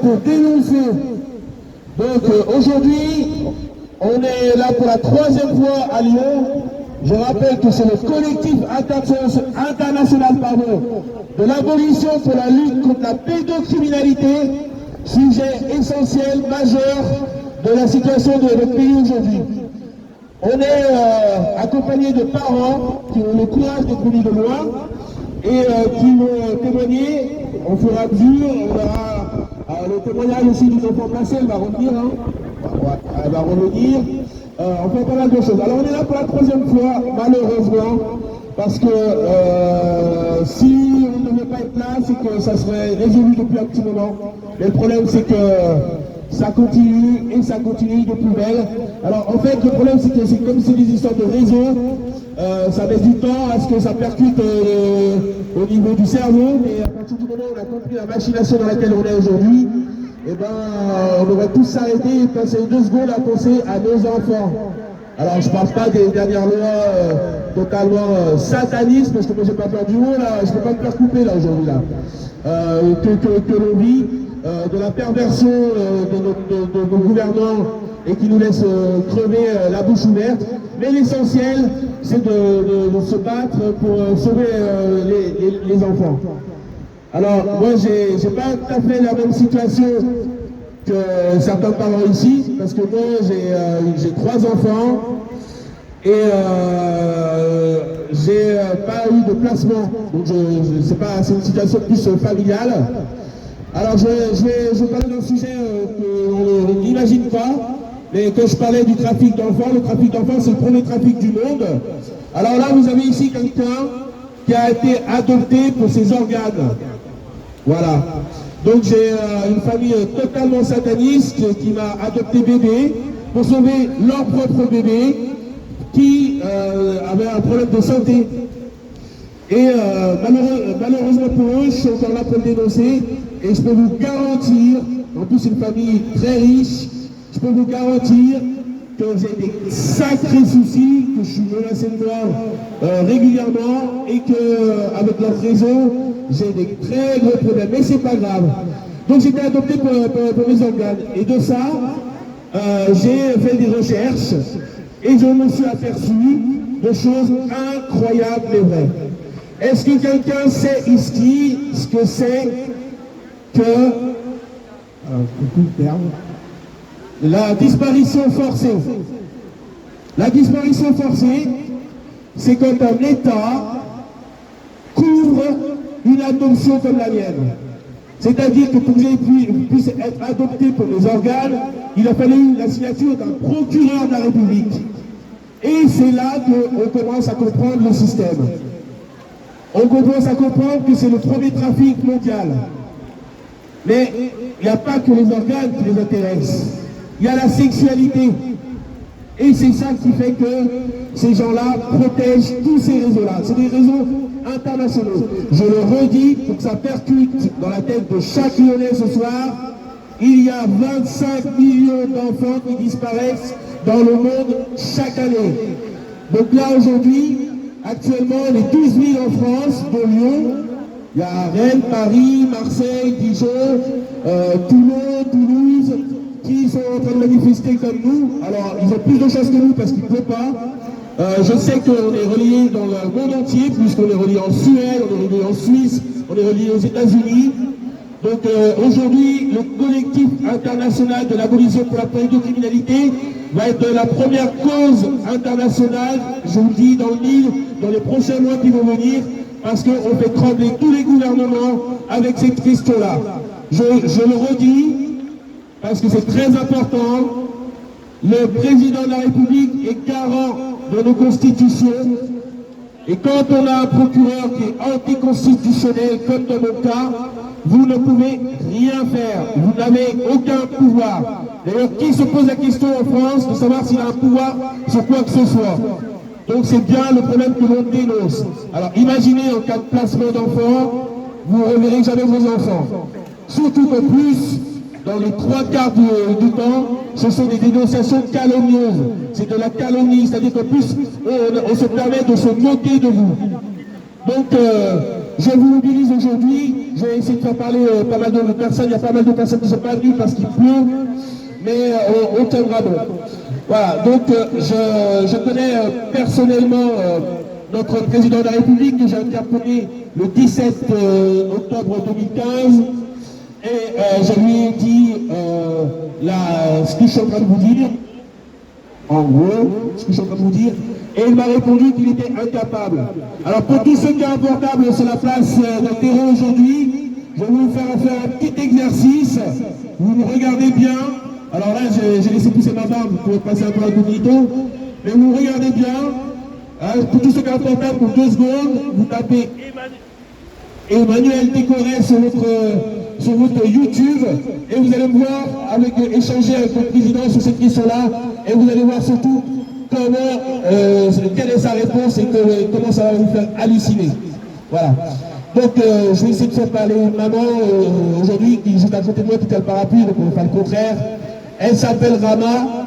pour dénoncer. Donc aujourd'hui, on est là pour la 3e fois à Lyon. Je rappelle que c'est le collectif international de l'abolition pour la lutte contre la pédocriminalité, sujet essentiel, majeur de la situation de notre pays aujourd'hui. On est accompagné de parents qui ont le courage d'être venus de loin et qui vont témoigner au fur et à mesure. On aura le témoignage aussi d'une enfant placée, elle va revenir, hein. Elle va revenir. On fait pas mal de choses. Alors on est là pour la 3e fois, malheureusement, parce que si on ne devait pas être là, c'est que ça serait résolu depuis un petit moment. Mais le problème, c'est que ça continue et ça continue de plus belle. Alors en fait, le problème, c'est que c'est comme c'est des histoires de réseau, ça met du temps à ce que ça percute au niveau du cerveau, mais à partir du moment où on a compris la machination dans laquelle on est aujourd'hui, eh ben, on devrait tous s'arrêter et passer 2 secondes à penser à nos enfants. Alors, je ne parle pas des dernières lois totalement satanistes, parce que moi, j'ai pas peur du haut, là, je ne peux pas me faire couper, là, aujourd'hui, là. Que l'on vit, de la perversion de nos gouvernants et qui nous laissent crever la bouche ouverte. Mais l'essentiel, c'est de se battre pour sauver les enfants. Alors, moi, j'ai pas tout à fait la même situation que certains parents ici, parce que moi, j'ai 3 enfants et j'ai pas eu de placement. Donc, c'est une situation plus familiale. Alors, je vais parler d'un sujet qu'on n'imagine pas, mais quand je parlais du trafic d'enfants, le trafic d'enfants, c'est le premier trafic du monde. Alors là, vous avez ici quelqu'un qui a été adopté pour ses organes. Voilà. Donc j'ai une famille totalement sataniste qui m'a adopté bébé pour sauver leur propre bébé qui avait un problème de santé. Et malheureusement pour eux, je suis encore là pour le dénoncer. Et je peux vous garantir, en plus c'est une famille très riche, je peux vous garantir que j'ai des sacrés soucis, que je suis menacé de mort régulièrement et qu'avec leur réseau, j'ai des très gros problèmes. Mais c'est pas grave. Donc j'étais adopté pour mes organes. Et de ça, j'ai fait des recherches et je me suis aperçu de choses incroyables et vraies. Est-ce que quelqu'un sait ici ce que c'est que la disparition forcée? La disparition forcée, c'est quand un État couvre une adoption comme la mienne. C'est-à-dire que pour que je puisse être adopté pour mes organes, il a fallu la signature d'un procureur de la République. Et c'est là qu'on commence à comprendre le système. On commence à comprendre que c'est le premier trafic mondial. Mais il n'y a pas que les organes qui les intéressent. Il y a la sexualité. Et c'est ça qui fait que ces gens-là protègent tous ces réseaux-là. C'est des réseaux internationaux. Je le redis pour que ça percute dans la tête de chaque Lyonnais ce soir. Il y a 25 millions d'enfants qui disparaissent dans le monde chaque année. Donc là aujourd'hui, actuellement, on est 12 000 en France, de Lyon. Il y a Rennes, Paris, Marseille, Dijon, Toulon, Toulouse, qui sont en train de manifester comme nous. Alors, ils ont plus de chance que nous parce qu'ils ne peuvent pas. Je sais qu'on est reliés dans le monde entier, puisqu'on est reliés en Suède, on est reliés en Suisse, on est reliés aux États-Unis. Donc aujourd'hui, le collectif international de l'abolition pour la pédocriminalité va être la première cause internationale, je vous le dis, dans le livre, dans les prochains mois qui vont venir, parce qu'on fait trembler tous les gouvernements avec cette question-là. Je le redis, parce que c'est très important, le président de la République est garant de nos constitutions, et quand on a un procureur qui est anticonstitutionnel, comme dans mon cas, vous ne pouvez rien faire, vous n'avez aucun pouvoir. D'ailleurs, qui se pose la question en France de savoir s'il a un pouvoir sur quoi que ce soit? Donc c'est bien le problème que l'on dénonce. Alors imaginez en cas de placement d'enfants, vous ne reverrez jamais vos enfants. Surtout qu'en plus, dans les 3/4 du temps, ce sont des dénonciations calomnieuses. C'est de la calomnie, c'est-à-dire qu'en plus, on se permet de se moquer de vous. Donc, je vous mobilise aujourd'hui, Je vais essayer de faire parler pas mal de personnes. Il y a pas mal de personnes qui ne sont pas venues parce qu'il pleut, mais on tiendra bon. Voilà, donc je connais personnellement notre président de la République que j'ai interpellé le 17 octobre 2015 et je lui ai dit ce que je suis en train de vous dire, en gros, ce que je suis en train de vous dire, et il m'a répondu qu'il était incapable. Alors pour tous ceux qui sont confortables sur la place de terrain aujourd'hui, je vais vous faire un petit exercice, vous me regardez bien. Alors là, j'ai laissé pousser ma barbe pour passer un peu à cognito. Mais vous regardez bien. Hein, pour tous ceux qui sont confortables, pour 2 secondes, vous tapez Emmanuel Décoré sur votre YouTube. Et vous allez me voir échanger avec le président sur cette question-là. Et vous allez voir surtout quelle est sa réponse et comment ça va vous faire halluciner. Voilà. Donc je vais essayer de faire parler une maman aujourd'hui qui est juste à côté de moi, qui a le parapluie, donc on va faire le contraire. Elle s'appelle Rama,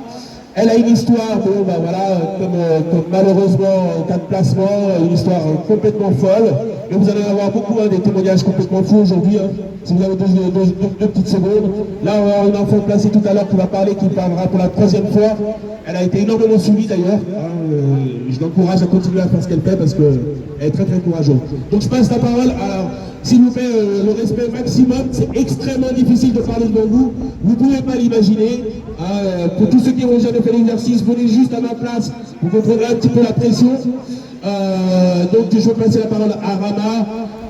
elle a une histoire, bon, ben voilà, comme malheureusement, en cas de placement, une histoire complètement folle. Et vous allez avoir beaucoup des témoignages complètement fous aujourd'hui. Hein. Si vous avez deux petites secondes. Là, on va avoir une enfant placée tout à l'heure qui va parler, qui parlera pour la 3e fois. Elle a été énormément suivie d'ailleurs. Je l'encourage à continuer à faire ce qu'elle fait parce qu'elle est très très courageuse. Donc je passe la parole à... S'il vous plaît, le respect maximum, c'est extrêmement difficile de parler devant vous. Vous ne pouvez pas l'imaginer. Pour tous ceux qui ont jamais fait l'exercice, venez juste à ma place. Vous comprendrez un petit peu la pression. Donc je vais passer la parole à Rama.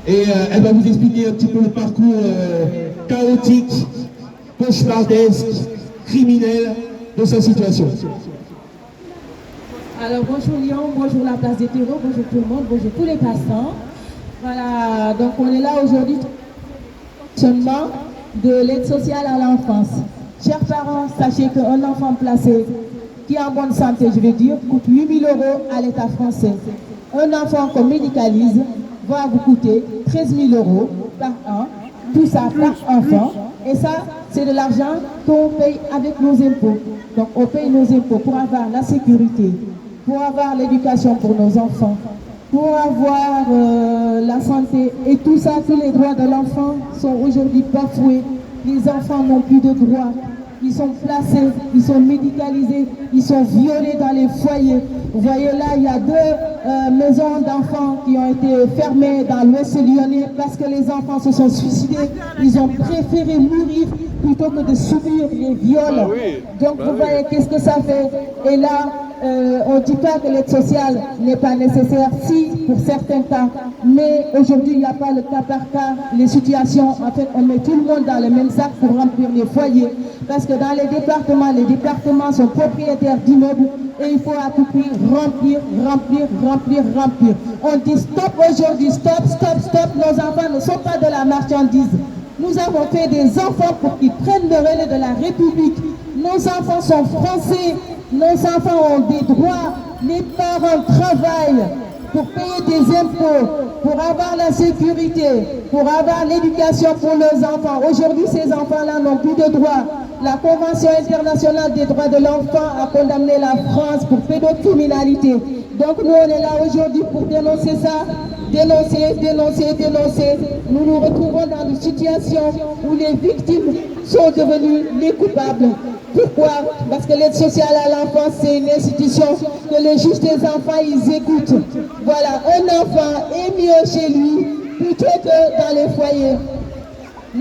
Et elle va vous expliquer un petit peu le parcours chaotique, cauchemardesque, criminel de sa situation. Alors bonjour Lyon, bonjour la place des terreaux, bonjour tout le monde, bonjour tous les passants. Voilà, donc on est là aujourd'hui pour le fonctionnement de l'aide sociale à l'enfance. Chers parents, sachez qu'un enfant placé, qui est en bonne santé, je veux dire, coûte 8 000 € à l'État français. Un enfant qu'on médicalise va vous coûter 13 000 € par an, tout ça par enfant. Et ça, c'est de l'argent qu'on paye avec nos impôts. Donc on paye nos impôts pour avoir la sécurité, pour avoir l'éducation pour nos enfants, pour avoir la santé et tout ça, tous les droits de l'enfant sont aujourd'hui bafoués. Les enfants n'ont plus de droits. Ils sont placés, ils sont médicalisés, ils sont violés dans les foyers. Vous voyez là, il y a 2 maisons d'enfants qui ont été fermées dans l'Ouest lyonnais parce que les enfants se sont suicidés. Ils ont préféré mourir plutôt que de subir les viols. Donc vous voyez qu'est-ce que ça fait. Et là, on ne dit pas que l'aide sociale n'est pas nécessaire, si, pour certains cas, mais aujourd'hui, il n'y a pas le cas par cas, les situations, en fait, on met tout le monde dans le même sac pour remplir les foyers, parce que dans les départements sont propriétaires d'immeubles, et il faut à tout prix remplir. On dit stop aujourd'hui, stop, nos enfants ne sont pas de la marchandise. Nous avons fait des enfants pour qu'ils prennent le relais de la République. Nos enfants sont français. Nos enfants ont des droits, les parents travaillent pour payer des impôts, pour avoir la sécurité, pour avoir l'éducation pour leurs enfants. Aujourd'hui, ces enfants-là n'ont plus de droits. La Convention internationale des droits de l'enfant a condamné la France pour pédocriminalité. Donc nous, on est là aujourd'hui pour dénoncer ça, dénoncer. Nous nous retrouvons dans une situation où les victimes sont devenues les coupables. Pourquoi? Parce que l'aide sociale à l'enfance, c'est une institution que les juges des enfants, ils écoutent. Voilà, un enfant est mieux chez lui plutôt que dans les foyers.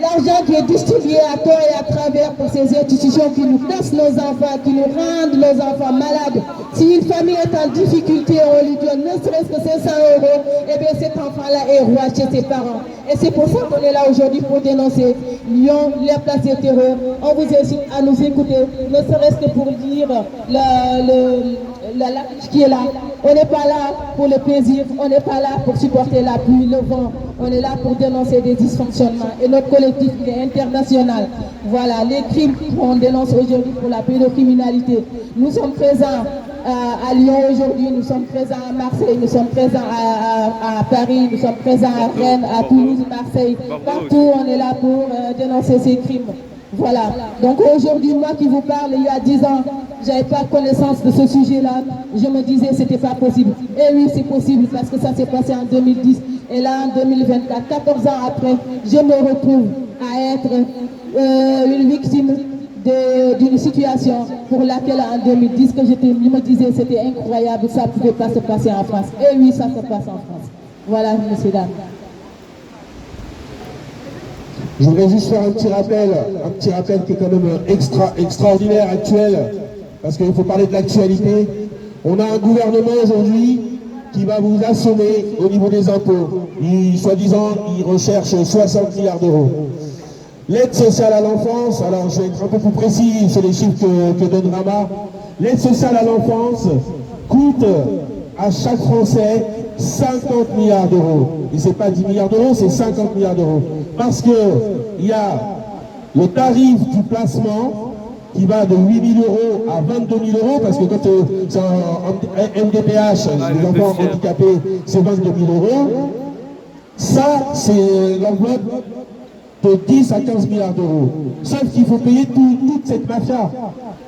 L'argent qui est distribué à tort et à travers pour ces institutions qui nous cassent nos enfants, qui nous rendent nos enfants malades. Si une famille est en difficulté, on lui donne ne serait-ce que 500 €, et bien cet enfant-là est roi chez ses parents. Et c'est pour ça qu'on est là aujourd'hui pour dénoncer Lyon, la place des terreurs. On vous incite à nous écouter, ne serait-ce que pour dire la qui est là. On n'est pas là pour le plaisir, on n'est pas là pour supporter la pluie, le vent. On est là pour dénoncer des dysfonctionnements. Et notre collectif, il est international. Voilà, les crimes qu'on dénonce aujourd'hui pour la pédocriminalité. Nous sommes présents à Lyon aujourd'hui, nous sommes présents à Marseille, nous sommes présents à Paris, nous sommes présents à Rennes, à Toulouse, Marseille. Partout, on est là pour dénoncer ces crimes. Voilà, donc aujourd'hui, moi qui vous parle, il y a 10 ans, j'avais pas connaissance de ce sujet-là. Je me disais c'était pas possible. Et oui, c'est possible parce que ça s'est passé en 2010. Et là, en 2024, 14 ans après, je me retrouve à être une victime d'une situation pour laquelle en 2010, que je me disais c'était incroyable, ça ne pouvait pas se passer en France. Et oui, ça se passe en France. Voilà, messieurs, dames. Je voudrais juste faire un petit rappel qui est quand même extraordinaire, actuel, parce qu'il faut parler de l'actualité. On a un gouvernement aujourd'hui qui va vous assommer au niveau des impôts. Soi-disant, il recherche 60 milliards d'euros. L'aide sociale à l'enfance, alors je vais être un peu plus précis sur les chiffres que donne Rama. L'aide sociale à l'enfance coûte à chaque Français 50 milliards d'euros. Et c'est pas 10 milliards d'euros, c'est 50 milliards d'euros. Parce que il y a le tarif du placement qui va de 8 000 euros à 22 000 euros, parce que quand c'est un MDPH, les enfants handicapés, c'est 22 000 euros. Ça, c'est l'enveloppe de 10 à 15 milliards d'euros. Sauf qu'il faut payer toute cette mafia.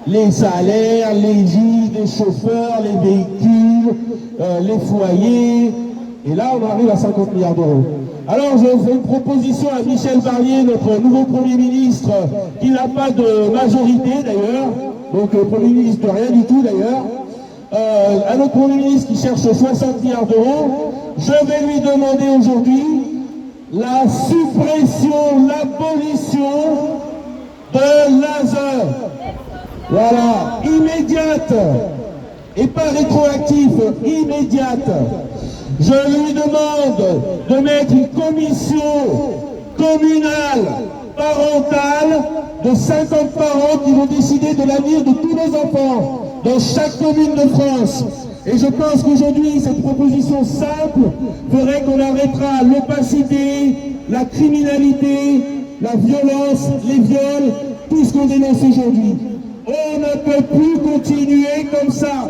Les salaires, les juges, les chauffeurs, les véhicules, les foyers. Et là, on arrive à 50 milliards d'euros. Alors, je fais une proposition à Michel Barnier, notre nouveau Premier ministre, qui n'a pas de majorité d'ailleurs, donc Premier ministre de rien du tout d'ailleurs, à notre Premier ministre qui cherche 60 milliards d'euros, je vais lui demander aujourd'hui la suppression, l'abolition de l'ASE. Voilà, immédiate, et pas rétroactif, immédiate. Je lui demande de mettre une commission communale, parentale, de 50 parents qui vont décider de l'avenir de tous nos enfants dans chaque commune de France. Et je pense qu'aujourd'hui, cette proposition simple ferait qu'on arrêtera l'opacité, la criminalité, la violence, les viols, tout ce qu'on dénonce aujourd'hui. On ne peut plus continuer comme ça.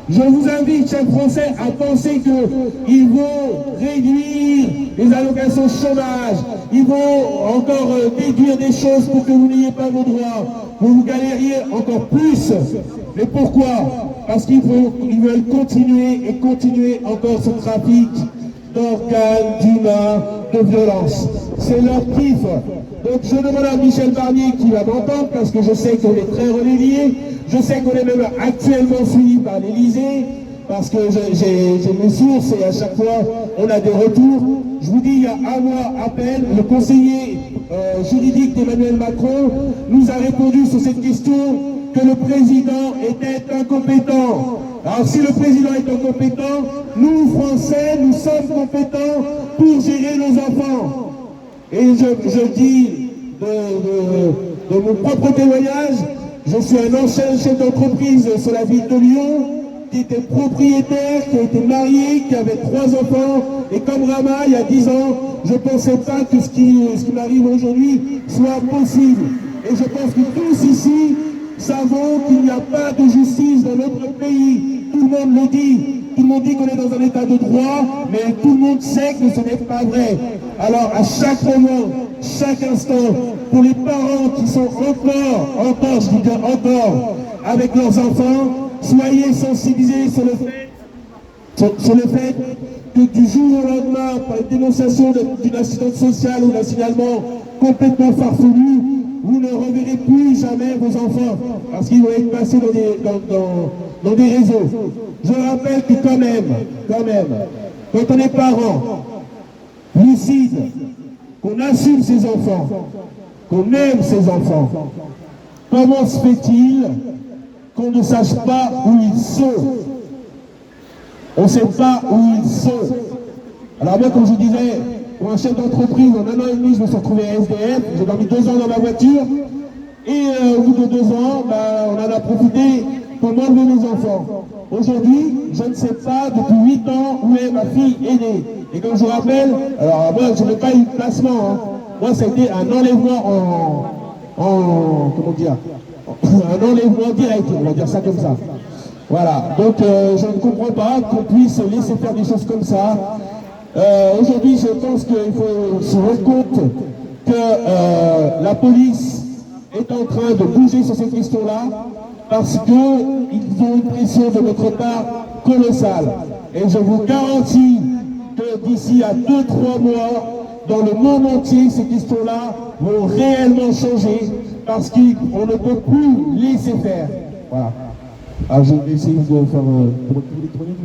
Je vous invite, chers Français, à penser qu'ils vont réduire les allocations chômage, ils vont encore déduire des choses pour que vous n'ayez pas vos droits, pour vous galériez encore plus. Mais pourquoi? Parce qu'ils veulent continuer encore ce trafic d'organes, d'humains, de violence. C'est leur kiff. Donc je demande à Michel Barnier qui va m'entendre, parce que je sais qu'on est très relayé, je sais qu'on est même actuellement suivi par l'Élysée, parce que j'ai mes sources et à chaque fois on a des retours. Je vous dis, il y a un mois à peine, le conseiller juridique d'Emmanuel Macron nous a répondu sur cette question que le président était incompétent. Alors si le président est incompétent, nous Français, nous sommes compétents pour gérer nos enfants. Et je dis de mon propre témoignage, je suis un ancien chef d'entreprise sur la ville de Lyon, qui était propriétaire, qui a été marié, qui avait 3 enfants, et comme Rama, il y a 10 ans, je ne pensais pas que ce qui m'arrive aujourd'hui soit possible. Et je pense que tous ici savons qu'il n'y a pas de justice dans notre pays. Tout le monde le dit. Tout le monde dit qu'on est dans un état de droit, mais tout le monde sait que ce n'est pas vrai. Alors à chaque moment, chaque instant, pour les parents qui sont encore, je dis bien encore, avec leurs enfants, soyez sensibilisés sur le fait que du jour au lendemain, par une dénonciation d'une assistante sociale ou d'un signalement complètement farfelu, vous ne reverrez plus jamais vos enfants, parce qu'ils vont être passés dans des réseaux. Je rappelle que quand même, quand on est parent, lucide, qu'on assume ses enfants, qu'on aime ses enfants, comment se fait-il qu'on ne sache pas où ils sont? On ne sait pas où ils sont. Alors moi, comme je vous disais, pour un chef d'entreprise, en 1 an et demi, je me suis retrouvé à SDF, j'ai dormi 2 ans dans ma voiture, et au bout de 2 ans, on en a profité pour m'enlever mes enfants. Aujourd'hui, je ne sais pas depuis 8 ans où est ma fille aînée. Et comme je vous rappelle, alors moi, je n'ai pas eu de placement, hein. Moi, ça a été un enlèvement comment dire, un enlèvement direct, on va dire ça comme ça. Voilà, donc je ne comprends pas qu'on puisse laisser faire des choses comme ça. Aujourd'hui, je pense qu'il faut se rendre compte que la police est en train de bouger sur cette question-là, parce qu'ils ont une pression de notre part colossale. Et je vous garantis que d'ici à 2-3 mois, dans le monde entier, ces questions-là vont réellement changer parce qu'on ne peut plus laisser faire. Voilà. Alors, je vais essayer de faire pour l'électronique.